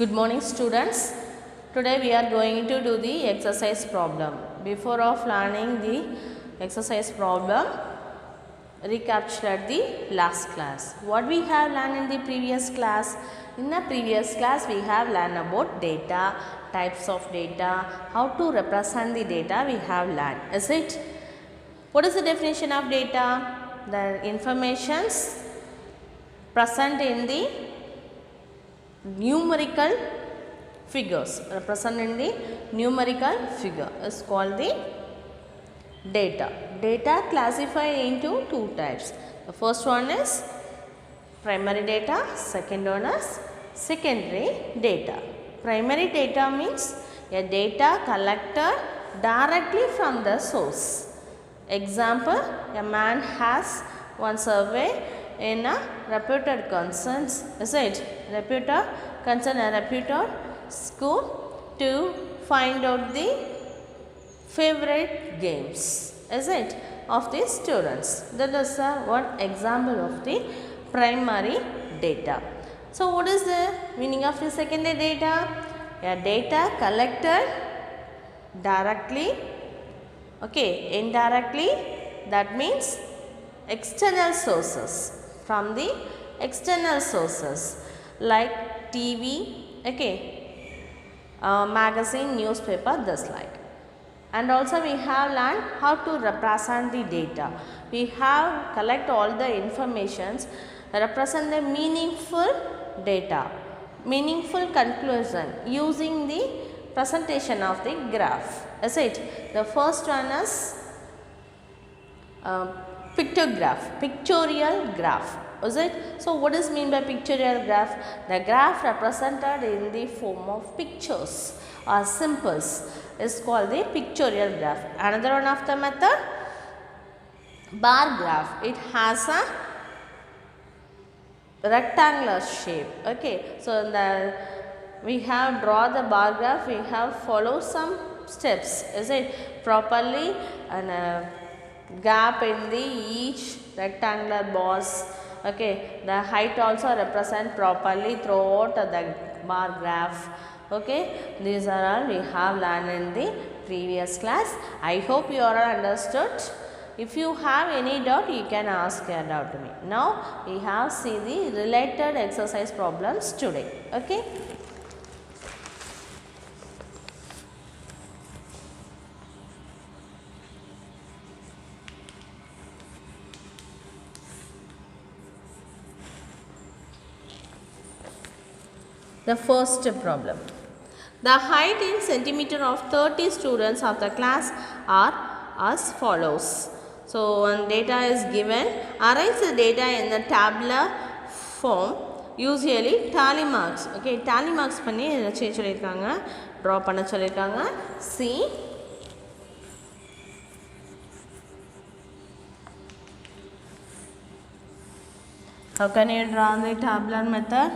Good morning students. Today we are going to do the exercise problem. Before of learning the exercise problem, recapture the last class. What we have learned in the previous class? In the previous class we have learned about data, types of data, how to represent the data we have learned. Is it? What is the definition of data? The informations present in the numerical figures, represent in the numerical figure is called the data. Data classify into two types. The first one is primary data, second one is secondary data. Primary data means a data collected directly from the source. Example, a man has one survey in a reputed concerns, is it? Reputed concern a reputed school to find out the favorite games, is it, of the students. That is one example of the primary data. So what is the meaning of the secondary data? A data collected directly, okay, indirectly, that means external sources, from the external sources like TV, okay, magazine, newspaper, this like. And also we have learned how to represent the data. We have collect all the informations, represent the meaningful data, meaningful conclusion using the presentation of the graph. Is it? The first one is pictorial graph, is it? So what is mean by pictorial graph? The graph represented in the form of pictures or symbols is called the pictorial graph. Another one of the method, bar graph. It has a rectangular shape, okay. So we have draw the bar graph, we have follow some steps, is it, properly, and gap in the each rectangular bars, okay. The height also represent properly throughout the bar graph, okay. These are all we have learned in the previous class. I hope you all understood. If you have any doubt, you can ask your doubt to me. Now we have see the related exercise problems today, okay. The first problem. The height in centimeter of 30 students of the class are as follows. So one data is given. Arrange the data in the tabular form. Usually tally marks. Okay, tally marks பண்ணி செய்ய சொல்லிருக்காங்க. Draw பண்ண சொல்லிருக்காங்க. See. How can you draw the tabular method?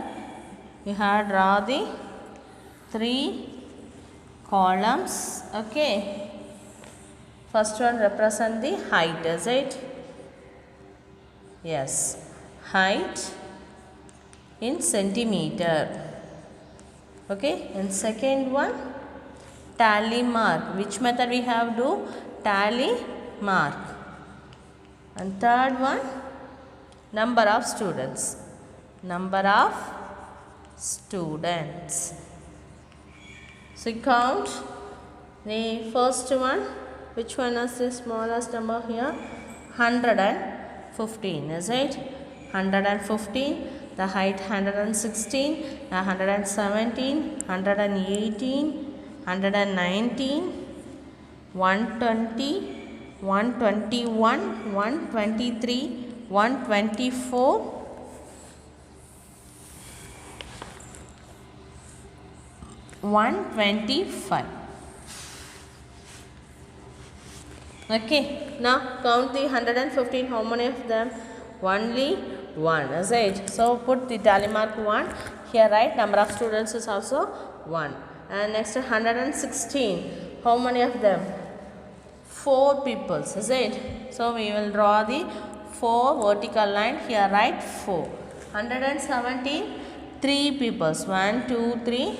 You have draw the 3 columns, okay. First one represent the height, is it? Yes, height in centimeter, okay. And second one, tally mark. Which method we have do? Tally mark. And third one, number of students. Number of students. So count the first one. Which one is the smallest number here? 115, is it? 115. The height 116, 117, 118, 119, 120, 121, 123, 124, 125. Okay, now count the 115. How many of them? Only one, is it? So put the tally mark 1 here, right? Number of students is also 1. And next 116. How many of them? 4 people, is it? So we will draw the 4 vertical line here, right? 4. 117. 3 peoples. 1, 2, 3.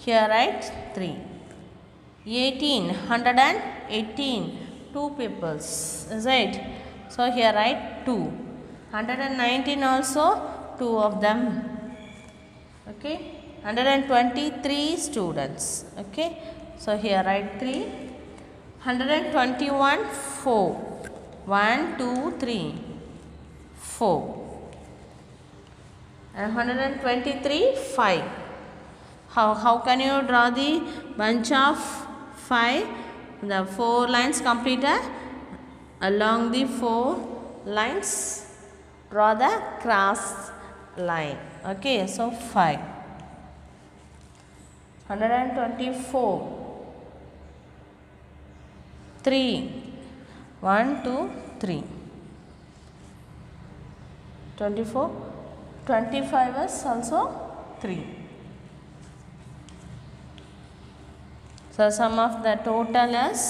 Here write 3. 18, 118. 2 peoples. Is it? So here write 2. 119 also 2 of them. Okay. 123 students. Okay. So here write 3. 121 4. 1, 2, 3. 4. And 123 5. How can you draw the bunch of 5? The 4 lines completed. Along the 4 lines, draw the cross line. Okay, so 5. 124 3. 1, 2, 3. 24. 25 is also 3. So sum of the total is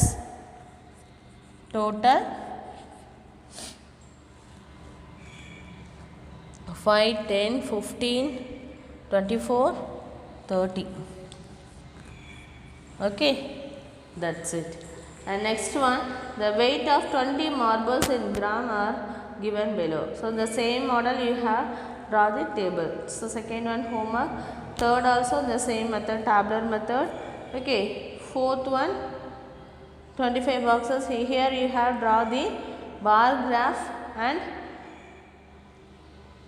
total 5, 10, 15, 24, 30. Okay, that's it. And next one, the weight of 20 marbles in gram are given below. So the same model you have, draw the table. So second one homework. Third also the same method, tabular method. Okay, fourth one, 25 boxes. Here you have draw the bar graph and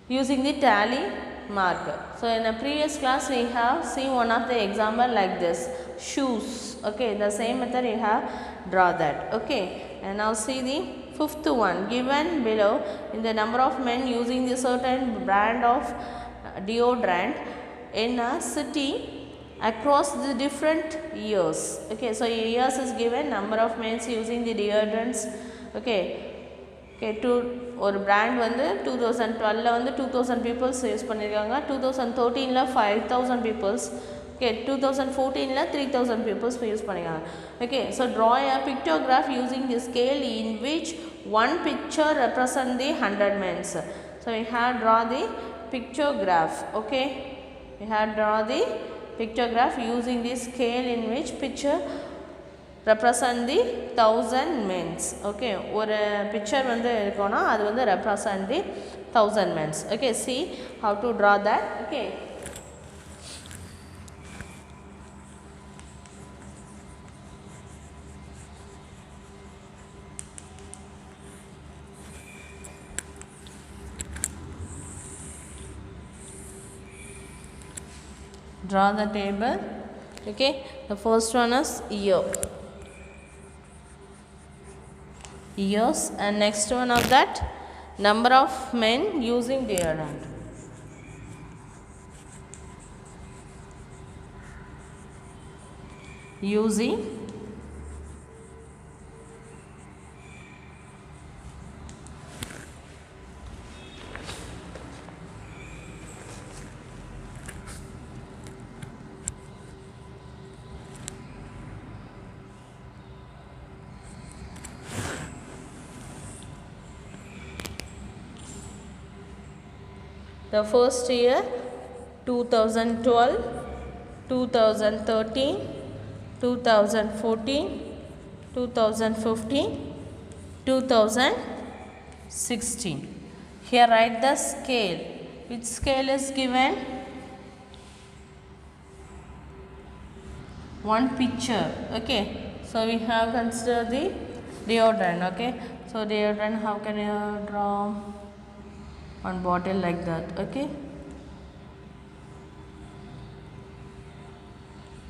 using the tally marker. So in the previous class we have seen one of the example like this, shoes. Okay, the same method you have draw that. Okay, and now see the fifth one, given below in the number of men using the certain brand of deodorant in a city across the different years. Okay, so years is given, number of men using the deodorants. Okay, okay, ஒரு brand வந்து 2012 வந்து 2000 peoples use பண்ணிருக்காங்க, 2013 5000 peoples, okay, 2014 3000 peoples use பண்ணிருக்காங்க. Okay, so draw a pictograph using the scale in which one picture represent the 100 men. So we have draw the pictograph. Okay, we have draw the pictograph using the scale in which picture represent the 1000 men. Okay, ஒரு picture வந்து இருக்கோனா அது வந்து represent the 1000 men. Okay, see how to draw that. Okay, draw the table. Okay, the first one is year, years, and next one of that number of men using deodorant. Using the first year 2012, 2013, 2014, 2015, 2016. Here write the scale. Which scale is given? One picture. Okay, so we have considered the deodorant. Okay, so deodorant, how can you draw one bottle like that? Okay,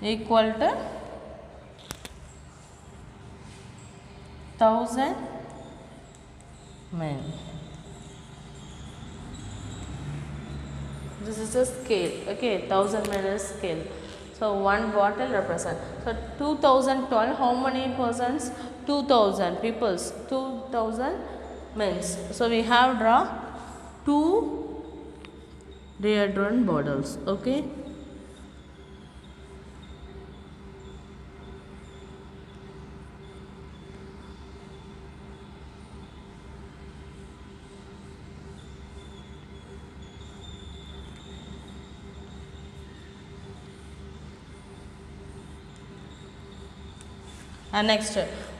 equal to 1000 men. This is a scale. Okay, 1000 men is scale. So one bottle represent. So 2012, how many persons? 2000 peoples, 2000 men. So we have draw 2 deodorant bottles. Okay, And next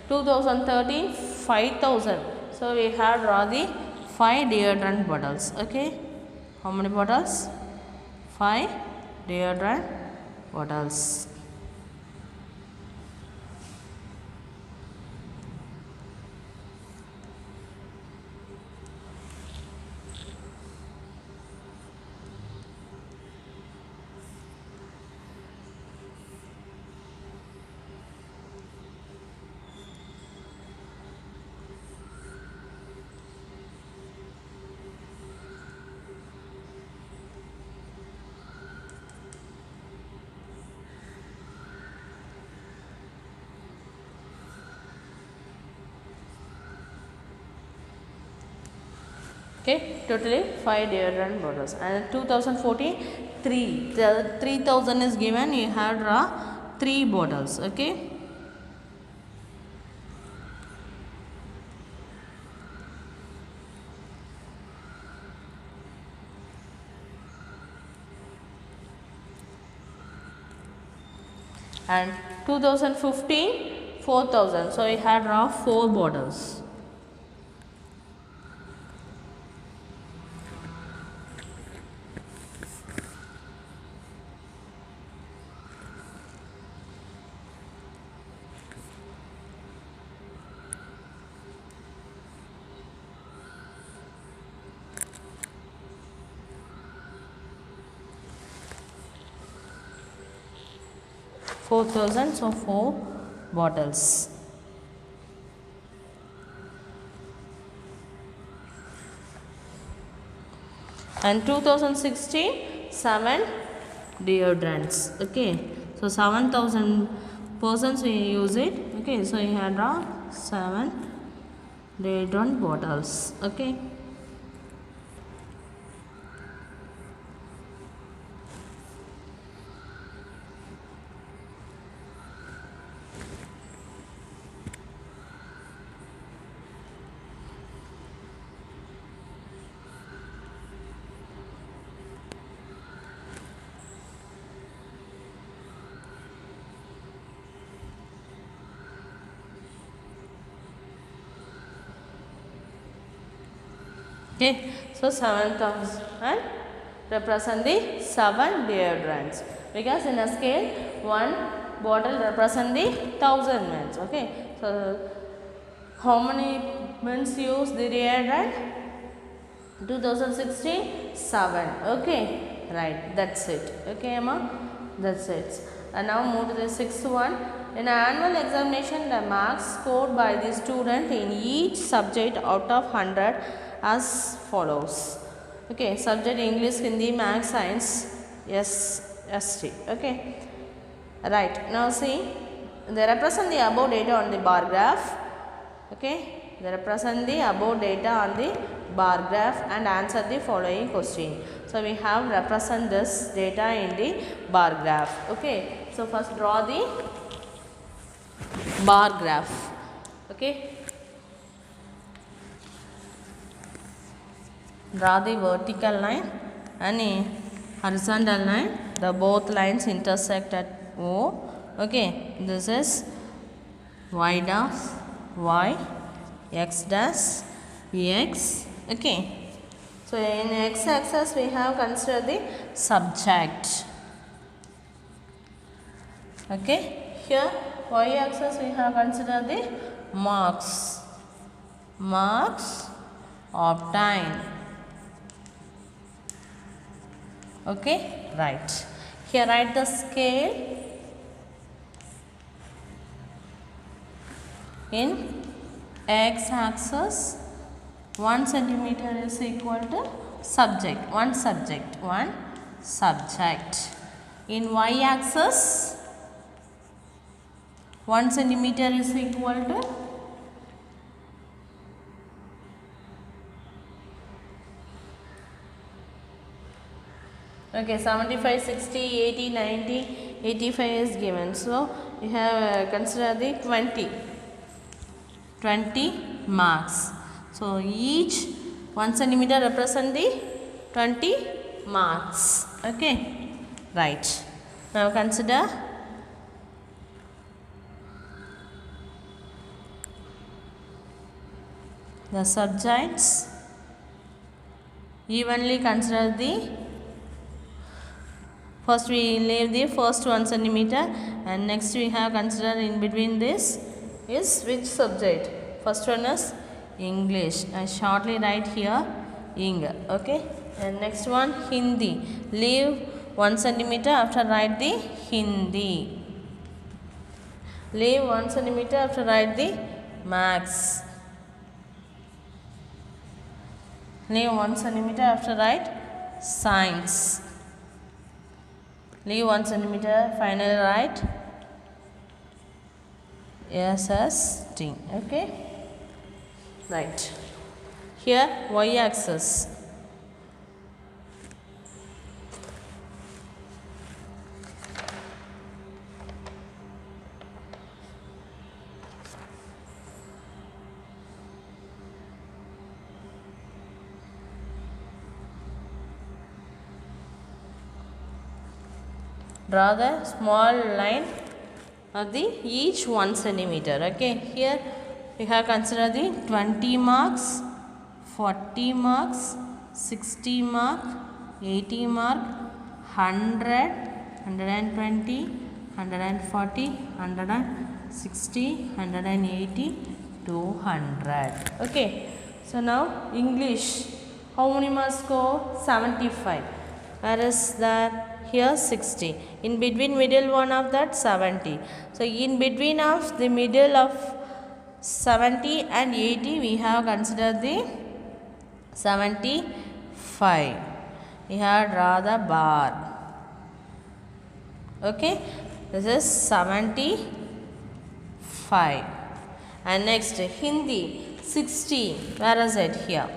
2013 5000. So we have draw the 5 deodorant bottles. Okay, how many bottles? 5 deodorant bottles. Okay, totally 5 deodorant bottles. And 2014 3. The 3000 is given. You have draw 3 bottles. Okay. And 2015 4000. So you have draw 4 bottles. So 4 bottles. And 2016 7 deodorants. Okay, so 7000 persons we use it. Okay, so you have draw 7 deodorant bottles. Okay. Okay, so 7000 represent the 7 deodorants, because in a scale 1 bottle represent the 1000 mils. Okay, so how many mils use the deodorant? 2016 7. Okay, right, that's it. Okay, Emma, that's it. And now move to the 6th one. In an annual examination, the marks scored by the student in each subject out of 100 as follows. Okay, subject English, Hindi, Maths, Science, ST. Okay, right. Now see, they represent the above data on the bar graph. Okay, they represent the above data on the bar graph and answer the following question. So we have represent this data in the bar graph. Okay, so first draw the bar graph. Okay, draw the vertical line and a horizontal line. The both lines intersect at O. Okay, this is y dash y, x dash x. Okay, so in x axis we have considered the subject. Okay, here y axis we have considered the marks obtained. Okay, right. Here write the scale in x axis 1 centimeter is equal to subject, one subject. In y axis 1 centimeter is equal to okay, 75, 60, 80, 90, 85 is given. So you have consider the 20 marks. So each 1 centimeter represent the 20 marks. Okay, right. Now consider The subjects evenly consider the first we leave the first 1 centimeter and next we have considered in between this is which subject. First one is English. I shortly write here Ing. Okay. And next one Hindi. Leave 1 centimeter after write the Hindi. Leave 1 centimeter after write the Maths. Leave 1 centimeter after write Science. Leave 1 centimeter, finally write SST. Okay. Right. Here y axis. Draw the small line of the each 1 centimeter. Okay, here we have considered the 20 marks, 40 marks, 60 mark, 80 mark, 100, 120, 140, 160, 180, 200. Okay, so now English. How many marks go? 75. Where is that? Here 60. In between middle one of that 70. So in between of the middle of 70 and 80 we have considered the 75. We have draw the bar. Okay. This is 75. And next Hindi 60. Where is it? Here.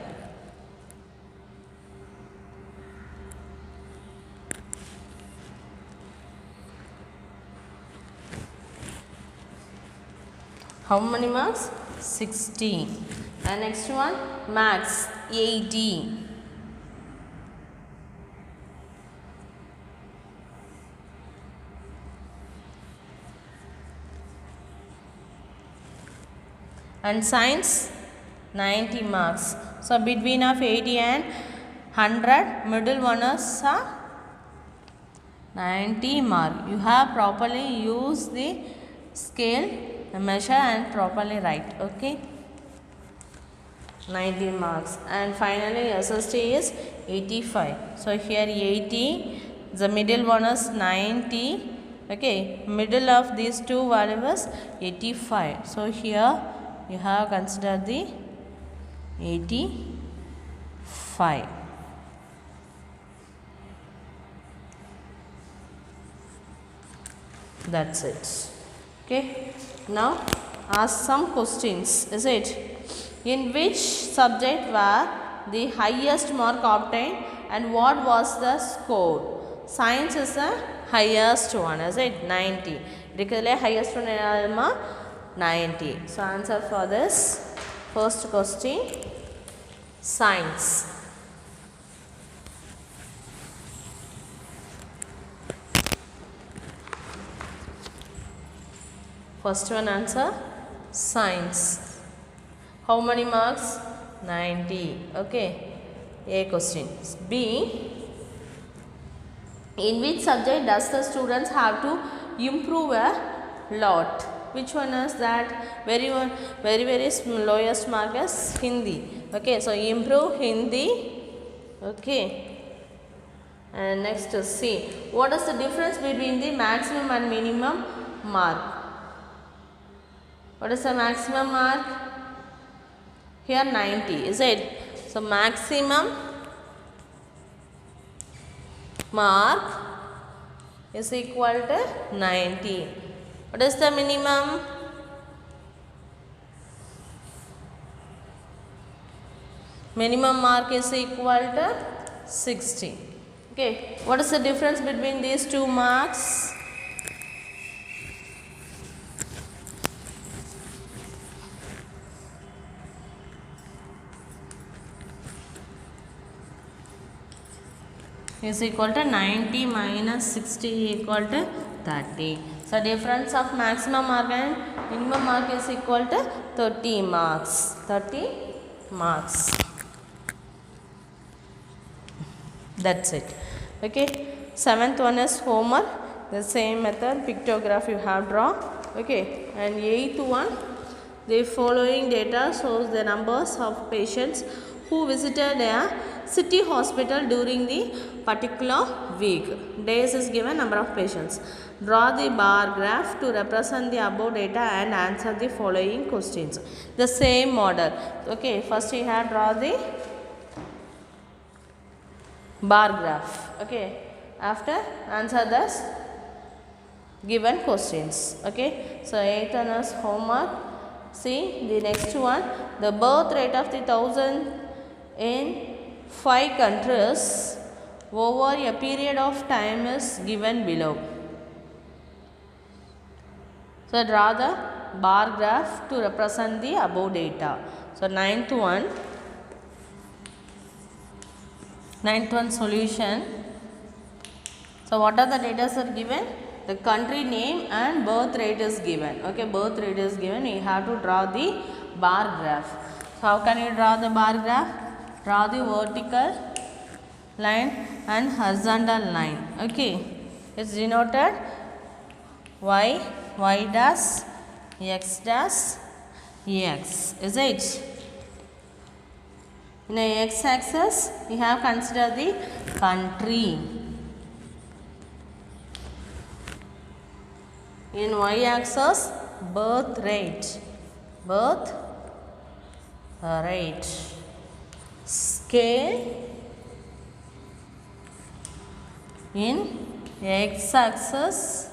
How many marks? 60. And next one, Maths 80. And Science 90 marks. So between of 80 and 100, middle one is 90 mark. You have properly used the scale, measure and properly write. Okay, 90 marks. And finally SST is 85. So here 80, the middle one is 90. Okay, middle of these two values 85. So here you have considered the 85. That's it. Okay, now ask some questions. Is it? In which subject were the highest mark obtained and what was the score? Science is the highest one. Is it? 90. Declare highest one 90. So answer for this first question, Science. First one answer, Science. How many marks? 90. Okay. A question. B. In which subject does the students have to improve a lot? Which one is that? Very lowest mark is Hindi. Okay. So improve Hindi. Okay. And next is C. What is the difference between the maximum and minimum mark? What is the maximum mark? Here 90, is it? So maximum mark is equal to 90. What is the minimum? Minimum mark is equal to 60. Okay. What is the difference between these two marks? Is equal to 90 minus 60 equal to 30. So difference of maximum mark and minimum mark is equal to 30 marks. 30 marks. That's it. Okay, seventh one is homework. The same method, pictograph you have draw. Okay, and eighth one, the following data shows the numbers of patients who visited a city hospital during the particular week. Days is given, number of patients. Draw the bar graph to represent the above data and answer the following questions. The same model. Okay, first we have draw the bar graph. Okay, after answer this given questions. Okay, so 8th one is homework. See the next one, the birth rate of the 1000 in 5 countries over a period of time is given below. So draw the bar graph to represent the above data. So ninth one solution. So what are the data are given? The country name and birth rate is given. Okay, birth rate is given. You have to draw the bar graph. So how can you draw the bar graph? Draw the vertical line and horizontal line. Okay, it's denoted y dash, x dash, x. Is it? In the x axis, we have considered the country. In y axis, birth rate. Scale. In x axis,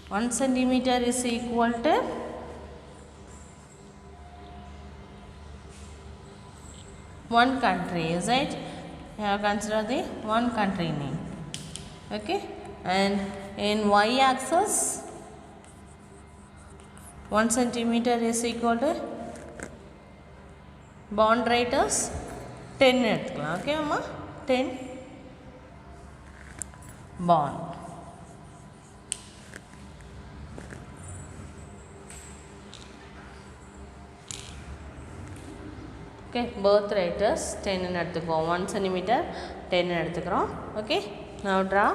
1 centimeter is equal to 1 country, is it? You have considered the 1 country name. Okay, and in y axis, 1 centimeter is equal to bond rate is 10 எடுத்துக்கலாம். Okay அம்மா, 10 bond. Okay, birth rate is 10 ன்னு எடுத்துக்குவோம். 1 centimeter 10 ன்னு எடுத்துக்கிறோம். Okay, now draw.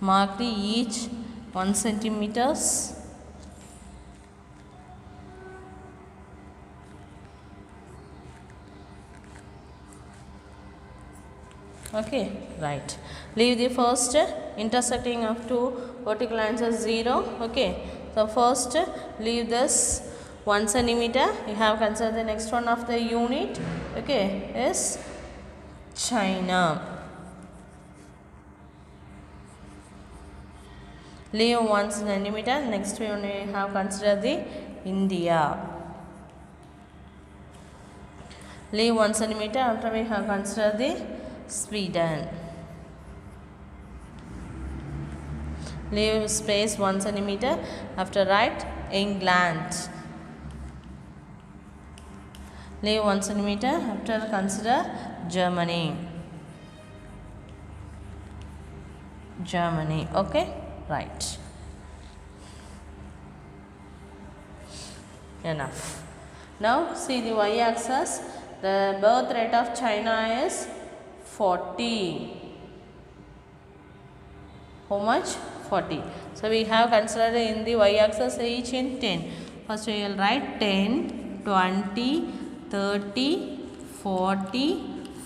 Mark the each 1 centimeters. Okay, right. Leave the first intersecting of two vertical lines as 0. Okay, so first leave this 1 centimeter. You have considered the next one of the unit. Okay, is China. Leave 1 centimeter. Next one we have considered the India. Leave 1 centimeter. After we have considered the Sweden. Leave space 1 centimeter. After write England. Leave 1 centimeter. After consider Germany. Okay, right. Enough. Now see the y axis. The birth rate of China is 40. How much? 40. So we have considered in the y axis each in 10. First we will write 10, 20, 30, 40,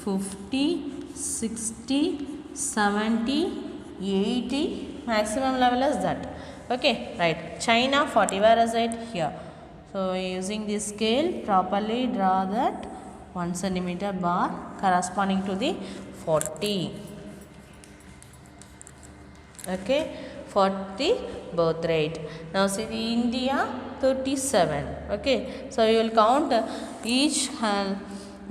50, 60, 70, 80. Maximum level is that. Okay, right. China 40. Where is it? Here. So using this scale, properly draw that 1 centimeter bar corresponding to the 40. Okay, 40 birth rate. Now see the India 37. Okay, so you will count each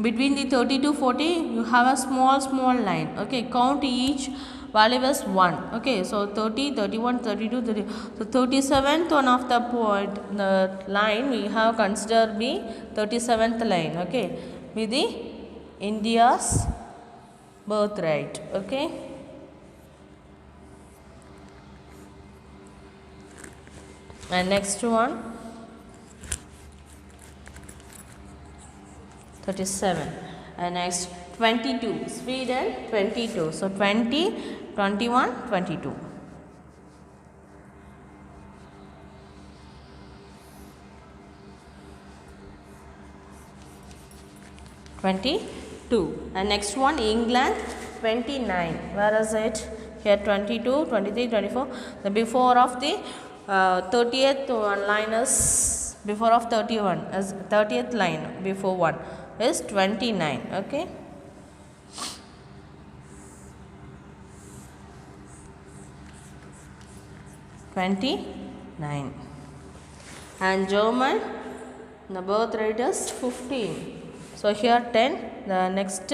between the 30 to 40 you have a small line. Okay, count each value is 1. Okay, so 30, 31, 32, 30. So 37th one of the point, the line we have considered be 37th line. Okay, with the India's birth rate. Okay, and next one 37, and next 22, Sweden 22. So 20, 21, 22. 22, and next one England 29. Where is it? Here 22, 23, 24. The before of the 30th one line is before of 31 as 30th line before one is 29. Okay, $29. And German, the birth rate is 15. So here 10, the next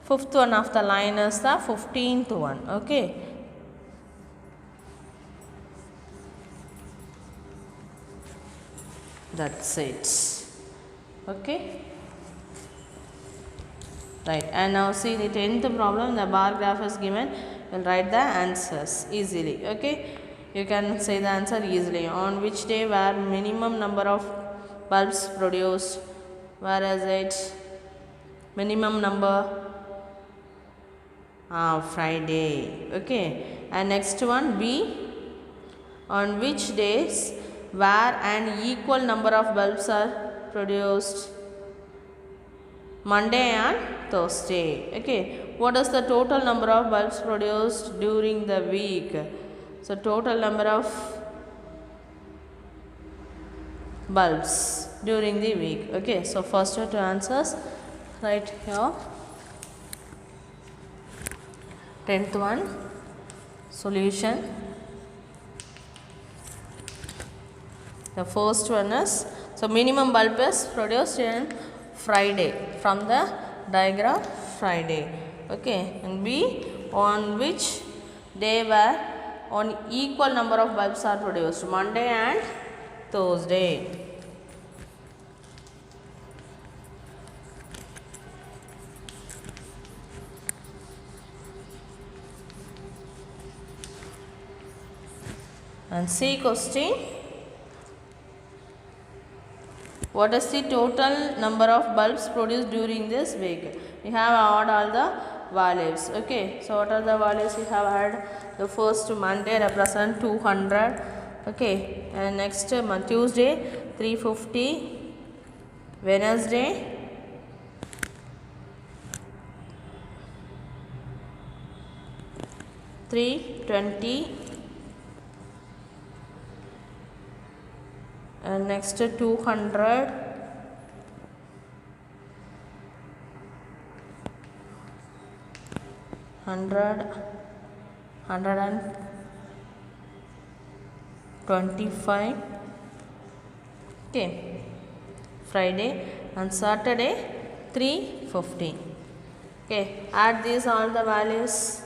fifth one of the line is the 15th one. Okay, that's it. Okay, right, and now see the 10th problem. The bar graph is given. We'll write the answers easily. Okay, you can say the answer easily. On which day were minimum number of bulbs produced? Where is it? Minimum number? Friday. Okay, and next one B. On which days where an equal number of bulbs are produced? Monday and Thursday. Okay, what is the total number of bulbs produced during the week? So total number of bulbs during the week. Okay, so first two answers right here. 10th one solution. The first one is, so minimum bulb is produced in Friday, from the diagram Friday. Okay, and B, on which day were on equal number of bulbs are produced? Monday and Thursday. And C question, what is the total number of bulbs produced during this week? We have added all the values. Okay, so what are the values we have had? The first Monday represent 200. Okay, and next Tuesday 350, Wednesday 320, and next 200, hundred, 125. Okay, Friday, and Saturday 350. Okay, add these all the values.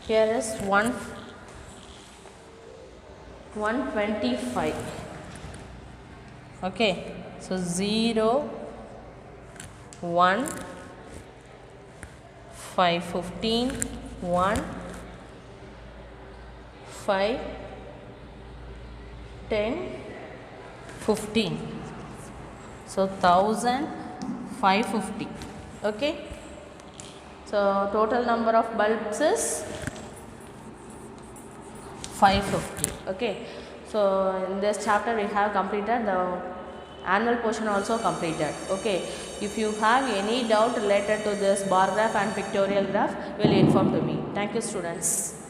Here is 125. Okay, so 0, 1, 5, 15, 1, 5, 10, 15. So 1550. Okay. So total number of bulbs is 550. Okay. So in this chapter we have completed the annual portion also completed. Okay. If you have any doubt related to this bar graph and pictorial graph, will inform to me. Thank you, students.